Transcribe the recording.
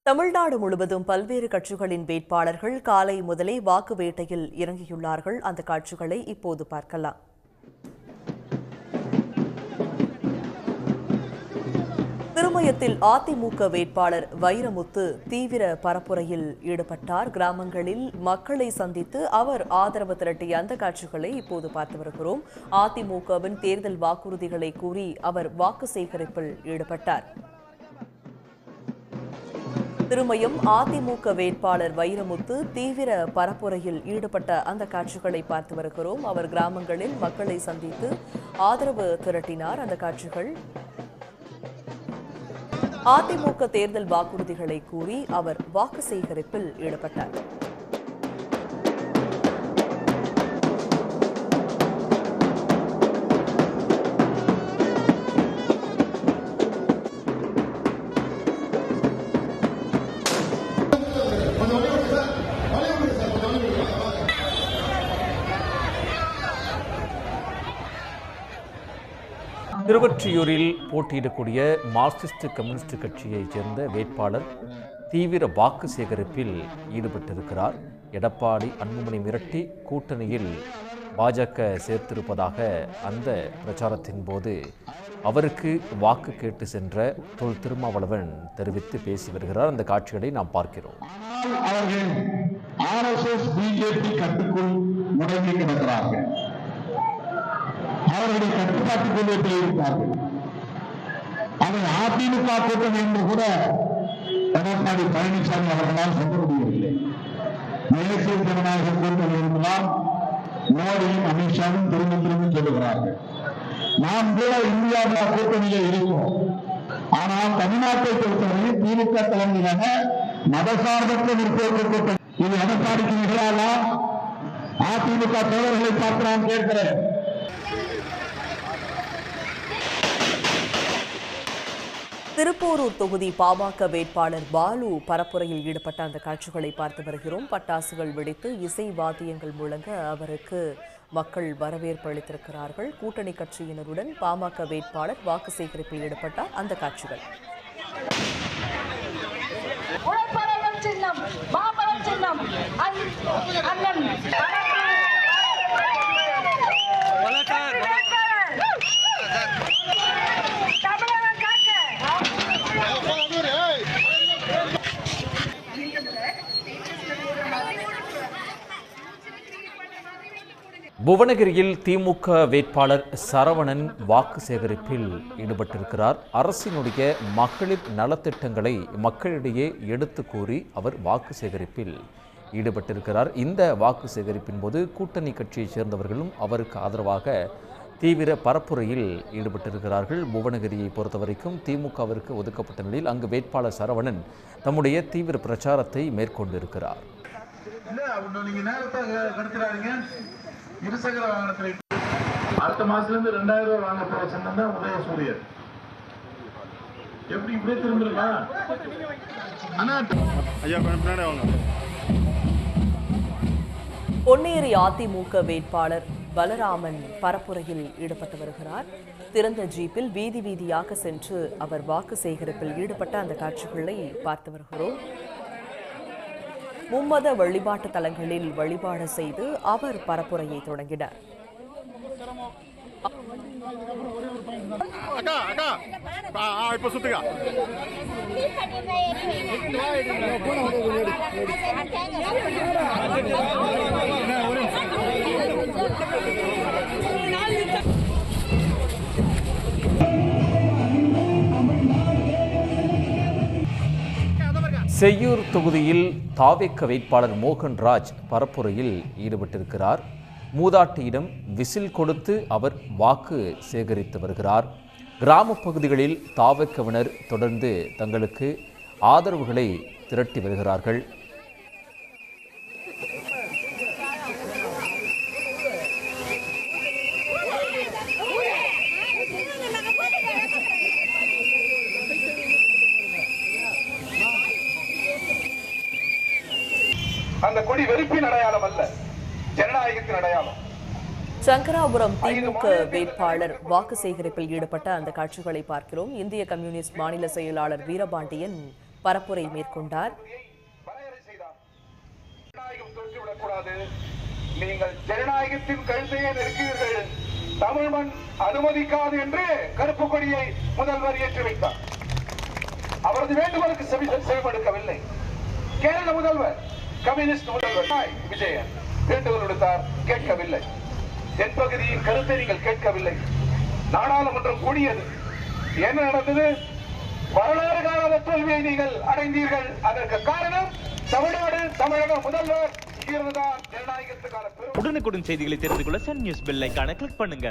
தமிழ்நாடு முழுவதும் பல்வேறு கட்சிகளின் வேட்பாளர்கள் காலை முதலே வாக்கு வேட்டையில் இறங்கியுள்ளார்கள். அந்த காட்சிகளை இப்போது பார்க்கலாம். திருமயத்தில் அதிமுக வேட்பாளர் வைரமுத்து தீவிர பரப்புரையில் ஈடுபட்டார். கிராமங்களில் மக்களை சந்தித்து அவர் ஆதரவு திரட்டிய அந்த காட்சிகளை இப்போது பார்த்து வருகிறோம். அதிமுகவின் தேர்தல் வாக்குறுதிகளை கூறி அவர் வாக்கு சேகரிப்பில் ஈடுபட்டார். திருமயம் அதிமுக வேட்பாளர் வைரமுத்து தீவிர பரப்புரையில் ஈடுபட்ட அந்த காட்சிகளை பார்த்து வருகிறோம். அவர் கிராமங்களில் மக்களை சந்தித்து ஆதரவு திரட்டினார். அந்த காட்சிகள் அதிமுக தேர்தல் வாக்குறுதிகளை கூறி அவர் வாக்கு சேகரிப்பில் ஈடுபட்டார். திருவொற்றியூரில் போட்டியிடக்கூடிய மார்க்சிஸ்ட் கம்யூனிஸ்ட் கட்சியைச் சேர்ந்த வேட்பாளர் தீவிர வாக்கு சேகரிப்பில் ஈடுபட்டிருக்கிறார். எடப்பாடி அன்புமணி மிரட்டி கூட்டணியில் பாஜக சேர்த்திருப்பதாக அந்த பிரச்சாரத்தின் போது அவருக்கு வாக்கு கேட்டு சென்ற தொல் திருமாவளவன் தெரிவித்து பேசி வருகிறார். அந்த காட்சிகளை நாம் பார்க்கிறோம். அவர்கள் RSS பிஜேபி கட்டுக்குள் முடங்கி கிடக்கிறார்கள். அவர்களுடைய கட்டுப்பாட்டுக்குள்ளே இருப்பார்கள். அதை அதிமுக கூட்டணி என்று கூட எடப்பாடி பழனிசாமி அவர்களால் சொல்ல முடியவில்லை. தேசிய ஜனநாயக கூட்டணி இருக்கலாம், மோடியும் அமித்ஷாவும் திரும்ப திரும்ப சொல்லுகிறார்கள். நாம் கூட இந்தியாவில் கூட்டணியில் இருக்கோம். ஆனால் தமிழ்நாட்டை பொறுத்தவரை திமுக தலைமையிலான மதசார்பற்ற முற்போக்கு கூட்டணி இது எடப்பாடிக்கு நிகழாலா? அதிமுக தோழர்களை பார்த்து நான் கேட்கிறேன். திருப்போரூர் தொகுதி பாமக வேட்பாளர் பாலு பரப்புரையில் ஈடுபட்ட அந்த காட்சிகளை பார்த்து வருகிறோம். பட்டாசுகள் வெடித்து இசை வாத்தியங்கள் முழங்க அவருக்கு மக்கள் வரவேற்பு அளித்திருக்கிறார்கள். கூட்டணி கட்சியினருடன் பாமக வேட்பாளர் வாக்கு சேகரிப்பில் ஈடுபட்டார். அந்த காட்சிகள் புவனகிரியில் திமுக வேட்பாளர் சரவணன் வாக்கு சேகரிப்பில் ஈடுபட்டிருக்கிறார். அரசினுடைய மகளிர் நலத்திட்டங்களை மக்களிடையே எடுத்து கூறி அவர் வாக்கு சேகரிப்பில் ஈடுபட்டிருக்கிறார். இந்த வாக்கு சேகரிப்பின் போது கூட்டணி கட்சியைச் சேர்ந்தவர்களும் அவருக்கு ஆதரவாக தீவிர பரப்புரையில் ஈடுபட்டிருக்கிறார்கள். புவனகிரியை பொறுத்தவரைக்கும் திமுகவிற்கு ஒதுக்கப்பட்ட நிலையில் அங்கு வேட்பாளர் சரவணன் தம்முடைய தீவிர பிரச்சாரத்தை மேற்கொண்டிருக்கிறார். இருசக்கர வாகனத்தில் அடுத்த மாசத்துல இருந்து 2000 ரூபாய் வாங்க போற சின்னம் தான் உதயசூரியன். எப்படி இப்படியே திரும்பிருக்கா? பொன்னேரி அதிமுக வேட்பாளர் பலராமன் பரப்புரையில் ஈடுபட்டு வருகிறார். திறந்த ஜீப்பில் வீதி வீதியாக சென்று அவர் வாக்கு சேகரிப்பில் ஈடுபட்ட அந்த காட்சிகளை பார்த்து வருகிறோம். மும்மத வழிபாட்டு தலங்களில் வழிபாடு செய்து அவர் பரப்புரையை தொடங்கினார். செய்யூர் தொகுதியில் தாவேக்க வேட்பாளர் மோகன்ராஜ் பரப்புரையில் ஈடுபட்டிருக்கிறார். மூதாட்டியிடம் விசில் கொடுத்து அவர் வாக்கு சேகரித்து வருகிறார். கிராம பகுதிகளில் தாவேக்கவினர் தொடர்ந்து தங்களுக்கு ஆதரவுகளை திரட்டி வருகிறார்கள். அந்த கொடி வெறுப்பின் அடையாளம் அல்ல, ஜனநாயகத்தின் அடையாளம். சங்கராபுரம் திமுக வேட்பாளர் வாக்கு சேகரிப்பில் ஈடுபட்ட அந்த காட்சிகளை பார்க்கிறோம். இந்திய கம்யூனிஸ்ட் மாநில செயலாளர் வீரபாண்டியன் பரப்புரை மேற்கொண்டார். வரையறை செய்தார். ஜனநாயகம் தோற்றுவிடக்கூடாது. நீங்கள் ஜனநாயகத்தின் கழுத்தையே நெருக்கிறீர்கள், தமிழ் மண் அனுமதிக்காது என்று கருப்பு கொடியை முதல்வர் ஏற்றி வைத்தார். அவரது வேண்டுகோளுக்கு செவிமடுக்கவில்லை. கேரள முதல்வர், கம்யூனிஸ்ட் முதல்வர் விஜயன் வேண்டுகோள் விடுத்தார், கேட்கவில்லை. தென்பகுதியின் கருத்தை நீங்கள் கேட்கவில்லை. நாடாளுமன்றம் கூடியது. என்ன நடந்தது? வரலாறு காணாத தோல்வியை நீங்கள் அடைந்தீர்கள். அதற்கு காரணம் தமிழ்நாடு, தமிழக முதல்வர் இருந்துதான் ஜனநாயகத்துக்கான பெரும். உடனுக்குடன் செய்திகளை தெரிந்து கொள்ள சன் நியூஸ் பெல் ஐகானை கிளிக் பண்ணுங்க.